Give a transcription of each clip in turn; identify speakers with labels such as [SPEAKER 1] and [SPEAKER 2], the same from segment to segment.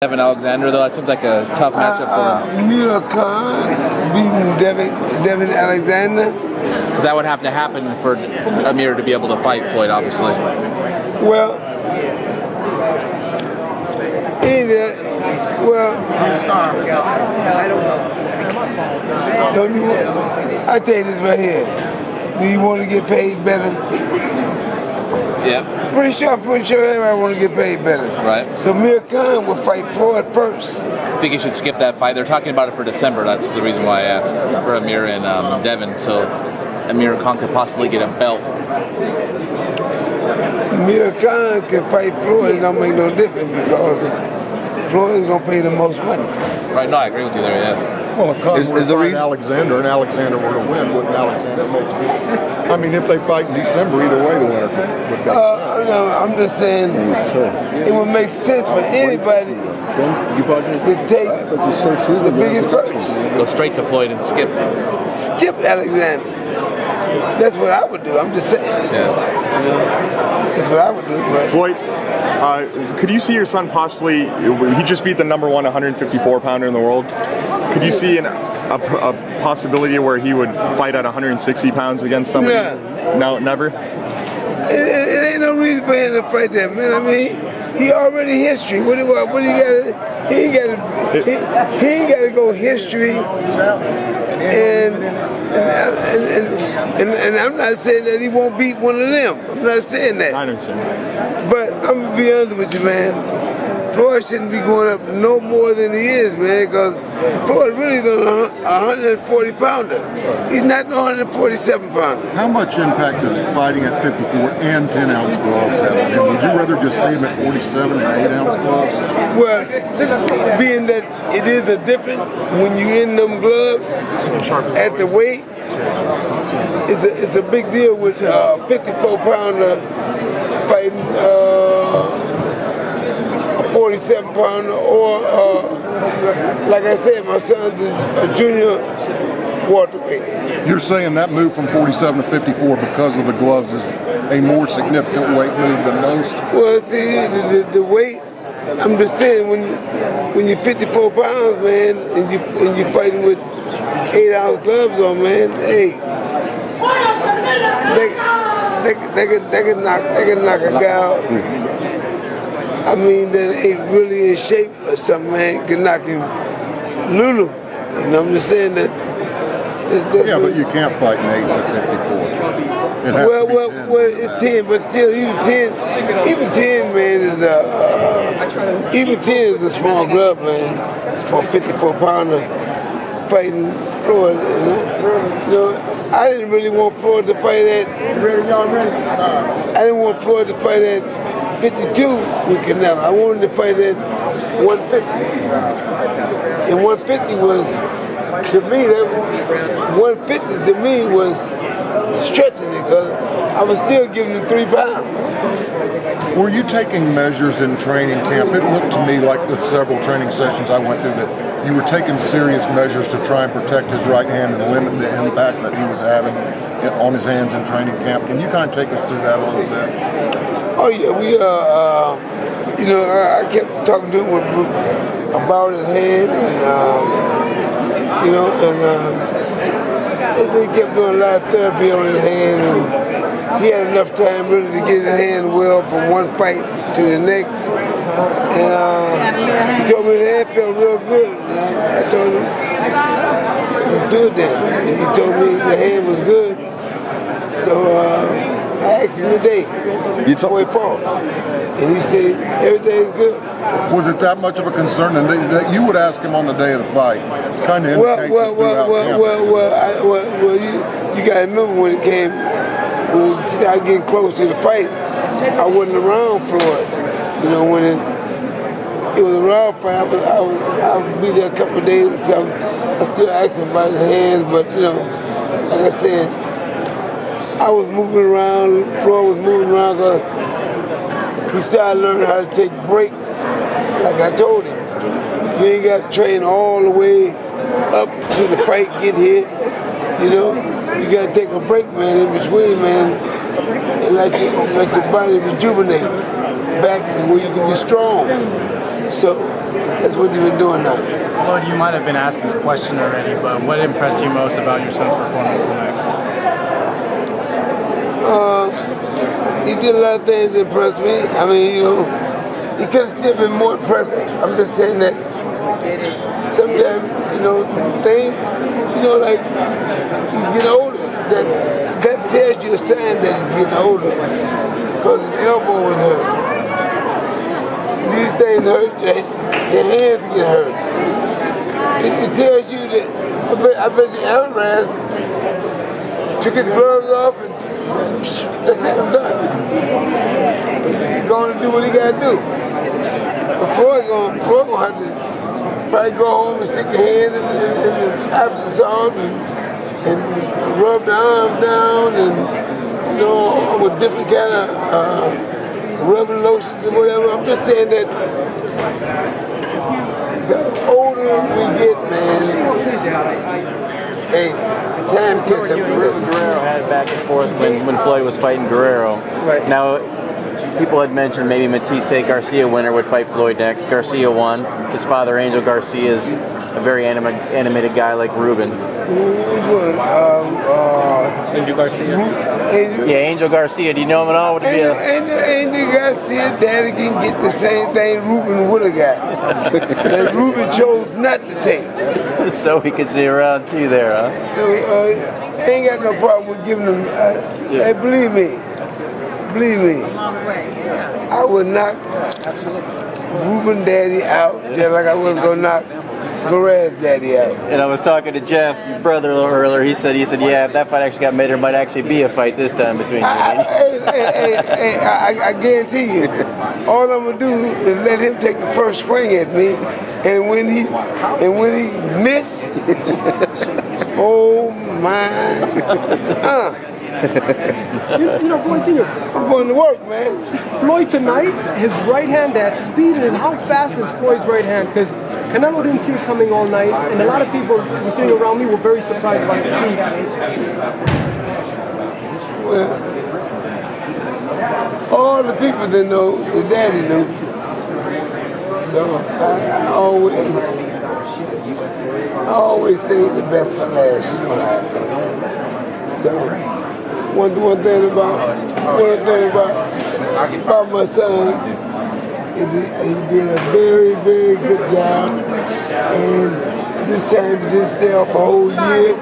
[SPEAKER 1] Evan Alexander, though, that seems like a tough matchup for him.
[SPEAKER 2] Amir Khan beating Devin Alexander.
[SPEAKER 1] Because that would have to happen for Amir to be able to fight Floyd, obviously.
[SPEAKER 2] Well, don't you want, I tell you this right here. Do you want to get paid better?
[SPEAKER 1] Yeah.
[SPEAKER 2] I'm pretty sure everybody want to get paid better.
[SPEAKER 1] Right.
[SPEAKER 2] So Amir Khan will fight Floyd first.
[SPEAKER 1] I think he should skip that fight. They're talking about it for December. That's the reason why I asked for Amir and Devin. So Amir Khan could possibly get a belt.
[SPEAKER 2] Amir Khan can fight Floyd. It don't make no difference because Floyd's going to pay the most money.
[SPEAKER 1] Right, no, I agree with you there, yeah.
[SPEAKER 3] Well, if Khan were to fight Alexander and Alexander were to win, wouldn't Alexander make sense? I mean, if they fight in December, either way, the winner would make sense.
[SPEAKER 2] No, I'm just saying it would make sense for anybody to take the biggest first.
[SPEAKER 1] Go straight to Floyd and skip.
[SPEAKER 2] Skip Alexander. That's what I would do. I'm just saying.
[SPEAKER 1] Yeah.
[SPEAKER 2] You know, that's what I would do. But
[SPEAKER 4] Floyd, could you see your son possibly, he just beat the number one 154 pounder in the world. Could you see a possibility where he would fight at 160 pounds against somebody?
[SPEAKER 2] Yeah.
[SPEAKER 4] No, never?
[SPEAKER 2] It ain't no reason for him to fight that, man. I mean, he already history. What he got? He ain't got to go history. And I'm not saying that he won't beat one of them. I'm not saying that.
[SPEAKER 4] I understand.
[SPEAKER 2] But I'm gonna be honest with you, man. Floyd shouldn't be going up no more than he is, man, because Floyd really is a 140 pounder. He's not no 147 pounder.
[SPEAKER 3] How much impact does fighting at 54 and 10-ounce gloves have? And would you rather just see him at 47 and 8-ounce gloves?
[SPEAKER 2] Well, being that it is a different when you in them gloves at the weight, it's a big deal with 54 pounder fighting 47 pounder, or like I said, my son's a junior welterweight.
[SPEAKER 3] You're saying that move from 47 to 54 because of the gloves is a more significant weight move than most?
[SPEAKER 2] Well, see, the weight, I'm just saying, when you're 54 pounds, man, and you're fighting with 8-ounce gloves on, man, hey, they can knock a guy out. I mean, that ain't really in shape or something, man, can knock him Lulu. You know, I'm just saying that.
[SPEAKER 3] Yeah, but you can't fight in 8s at 54.
[SPEAKER 2] Well, it's 10, but still, even 10, man, is a small glove, man, for a 54 pounder fighting Floyd. You know, I didn't really want Floyd to fight at. I didn't want Floyd to fight at 52 with Canelo. I wanted to fight at 150. And 150 was, to me, 150 to me was stretching it because I was still giving him 3 pounds.
[SPEAKER 3] Were you taking measures in training camp? It looked to me like the several training sessions I went through that you were taking serious measures to try and protect his right hand and limit the impact that he was having on his hands in training camp. Can you kind of take us through that a little bit?
[SPEAKER 2] Oh yeah, we I kept talking to him about his hand, and they kept doing a lot of therapy on his hand, and he had enough time really to get his hand well from one fight to the next. And he told me his hand felt real good. And I told him, let's do it then. And he told me the hand was good. So I asked him today before he fought, and he said everything's good.
[SPEAKER 3] Was it that much of a concern? And that you would ask him on the day of the fight? Kind of indicates
[SPEAKER 2] you got to remember when it started getting close to the fight, I wasn't around Floyd. You know, when it was a round fight, I would be there a couple of days or something. I still asked him about his hands, but you know, like I said, I was moving around, Floyd was moving around because he started learning how to take breaks. Like I told him, you ain't got to train all the way up to the fight, get hit. You know, you got to take a break, man, in between, man, and let your body rejuvenate back to where you can be strong. So that's what you've been doing now.
[SPEAKER 5] Floyd, you might have been asked this question already, but what impressed you most about your son's performance tonight?
[SPEAKER 2] He did a lot of things that impressed me. I mean, you know, he could have still been more impressive. I'm just saying that sometimes, you know, things, you know, like he's getting older. That tells you a sign that he's getting older because his elbow was hurt. These things hurt, your hands get hurt. It tells you that, I bet you Alvarez took his gloves off and that's it, I'm done. He's going to do what he got to do. But Floyd gonna have to probably go home and stick your hand in the Epsom salt and rub the arms down and, you know, with different kind of rubbing lotions and whatever. I'm just saying that the older we get, man, hey, time catch up with us.
[SPEAKER 6] Guerrero had it back and forth when Floyd was fighting Guerrero.
[SPEAKER 2] Right.
[SPEAKER 6] Now, people had mentioned maybe Matisse Garcia winner would fight Floyd next. Garcia won. His father, Angel Garcia, is a very animated guy like Ruben.
[SPEAKER 1] Angel Garcia.
[SPEAKER 6] Yeah, Angel Garcia. Do you know him at all? Would it be
[SPEAKER 2] Angel Garcia, daddy can get the same thing Ruben would have got. That Ruben chose not to take.
[SPEAKER 6] so we could see around two there, huh?
[SPEAKER 2] So I ain't got no problem with giving them. Hey, believe me, I would knock Ruben daddy out just like I was gonna knock Garez daddy out.
[SPEAKER 6] And I was talking to Jeff, your brother, a little earlier. He said, yeah, if that fight actually got made, there might actually be a fight this time between you and
[SPEAKER 2] I guarantee you, all I'm gonna do is let him take the first swing at me, and when he miss, oh my,
[SPEAKER 7] You know, Floyd Sr.,
[SPEAKER 2] I'm going to work, man.
[SPEAKER 7] Floyd tonight, his right hand, that speed, and how fast is Floyd's right hand? Because Canelo didn't see it coming all night, and a lot of people who were sitting around me were very surprised by his speed.
[SPEAKER 2] Well, all the people that know, the daddy knew. So I always say the best for last, you know how I say. So one thing about my son, he did a very, very good job, and this time he didn't stay off a whole year.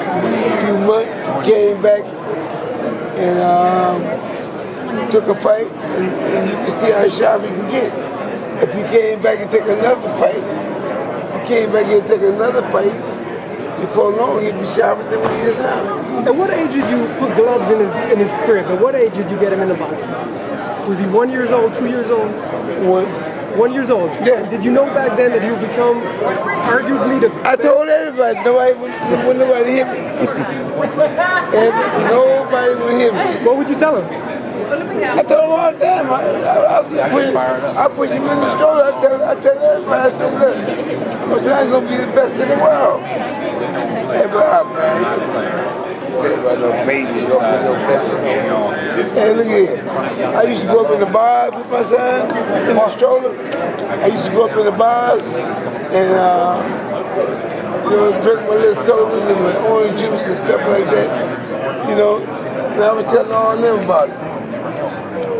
[SPEAKER 2] A few months, came back and took a fight, and you can see how sharp he can get. If he came back and took another fight, before long he'd be sharper than what he is now.
[SPEAKER 7] At what age did you put gloves in his crib? At what age did you get him in the boxing? Was he 1 year old, 2 years old? 1 year old?
[SPEAKER 2] Yeah.
[SPEAKER 7] Did you know back then that he would become arguably the
[SPEAKER 2] I told everybody, nobody would hit me. Nobody would hit me.
[SPEAKER 7] What would you tell him?
[SPEAKER 2] I told him all the time. I push him in the stroller. I tell everybody, I said, look, my son's gonna be the best in the world. Everybody, man. Tell you about no babies gonna be the best in the world. Hey, look here. I used to go up in the bars with my son in the stroller. I used to go up in the bars and drink my little sodas and my orange juice and stuff like that. You know, and I was telling all them about it.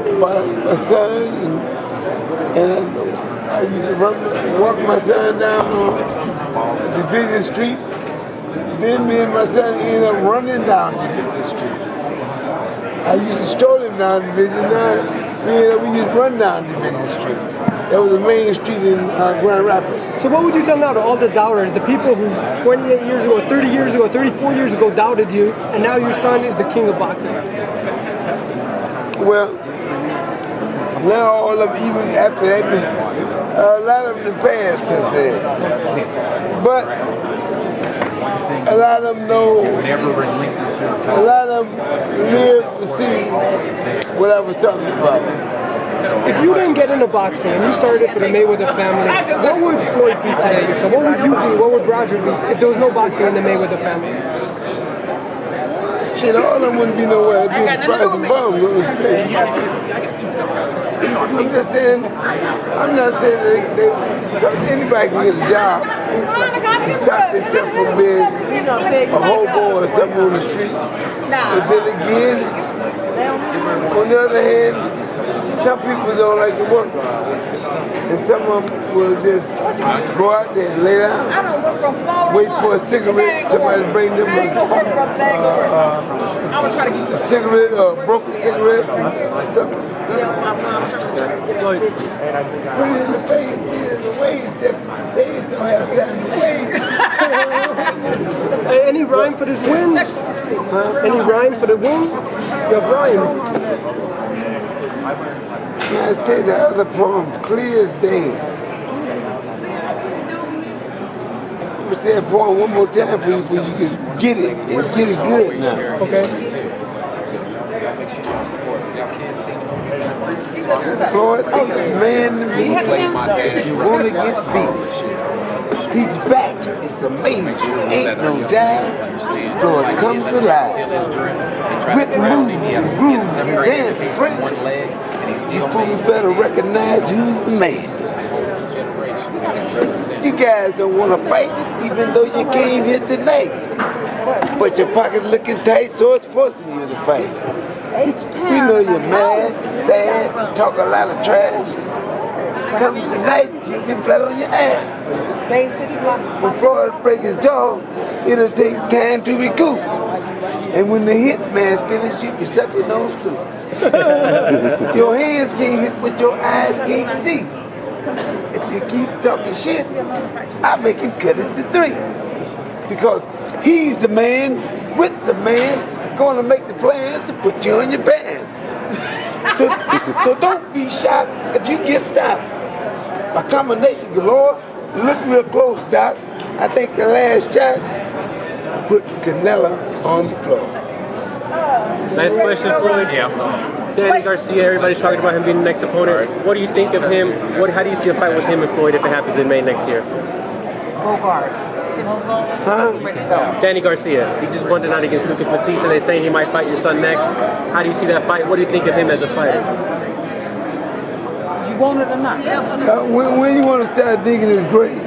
[SPEAKER 2] About my son, and I used to walk my son down Division Street. Then me and my son ended up running down Division Street. I used to stroll him down Division 9. We just run down Division Street. That was the main street in Grand Rapids.
[SPEAKER 7] So what would you tell now to all the doubters, the people who 28 years ago, 30 years ago, 34 years ago doubted you, and now your son is the king of boxing?
[SPEAKER 2] Well, now all of them, even after that, a lot of them passed since then. But a lot of them know, a lot of them live to see what I was talking about.
[SPEAKER 7] If you didn't get into boxing and you started for the Mayweather family, what would Floyd be today? So what would you be? What would Roger be if there was no boxing in the Mayweather family?
[SPEAKER 2] Shit, all of them wouldn't be nowhere. It'd be a prize and bums. I'm just saying, I'm not saying because anybody can get a job to stop themselves from being a hobo or something on the street. But then again, on the other hand, some people don't like to work. And some of them will just go out there and lay down, wait for a cigarette, somebody bring them a cigarette or a broken cigarette or something. Put it in the face, the ways that they don't have time to wait.
[SPEAKER 7] Any rhyme for this win? Any rhyme for the win? You have rhymes.
[SPEAKER 2] I say the other poem's clear as day. I'm gonna say a poem one more time for you so you can get it and get it good now.
[SPEAKER 7] Okay.
[SPEAKER 2] Floyd, man to me, if you wanna get beat, he's back. It's amazing. Ain't no jive. Floyd comes alive. With moves and grooves and dance friends. You fools better recognize who's the man. You guys don't want to fight, even though you came here tonight. But your pocket's looking tight, so it's forcing you to fight. We know you're mad, sad, talk a lot of trash. Come tonight, you'll be flat on your ass. When Floyd breaks his jaw, it'll take time to recoup. And when the hit man finishes, you be sucking on soup. Your hands can't hit what your eyes can't see. If you keep talking shit, I make him cut it to 3. Because he's the man with the man that's going to make the plan to put you in your pants. So don't be shocked if you get stopped. A combination galore. Look real close, Doc. I think the last shot put Canelo on the floor.
[SPEAKER 8] Nice question, Floyd. Yeah. Danny Garcia, everybody's talking about him being the next opponent. What do you think of him? How do you see a fight with him and Floyd if it happens in May next year? Danny Garcia, he just won tonight against Lucas Matisse, and they're saying he might fight your son next. How do you see that fight? What do you think of him as a fighter?
[SPEAKER 9] You want it or not?
[SPEAKER 2] When you want to start digging his grave?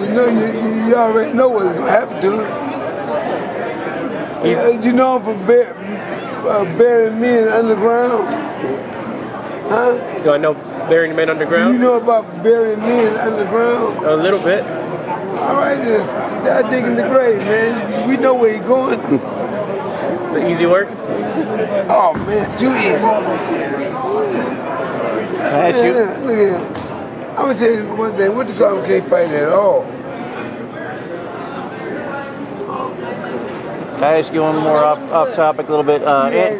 [SPEAKER 2] You know, you already know what's going to happen to him. You know him from burying men underground? Huh?
[SPEAKER 8] Do I know burying men underground?
[SPEAKER 2] You know about burying men underground?
[SPEAKER 8] A little bit.
[SPEAKER 2] All right, just start digging the grave, man. We know where you're going.
[SPEAKER 8] It's easy work?
[SPEAKER 2] Oh, man, too easy. Look at I'm going to tell you one thing. What the guy can't fight at all.
[SPEAKER 6] Can I ask you one more off topic a little bit?
[SPEAKER 9] Oh, yeah.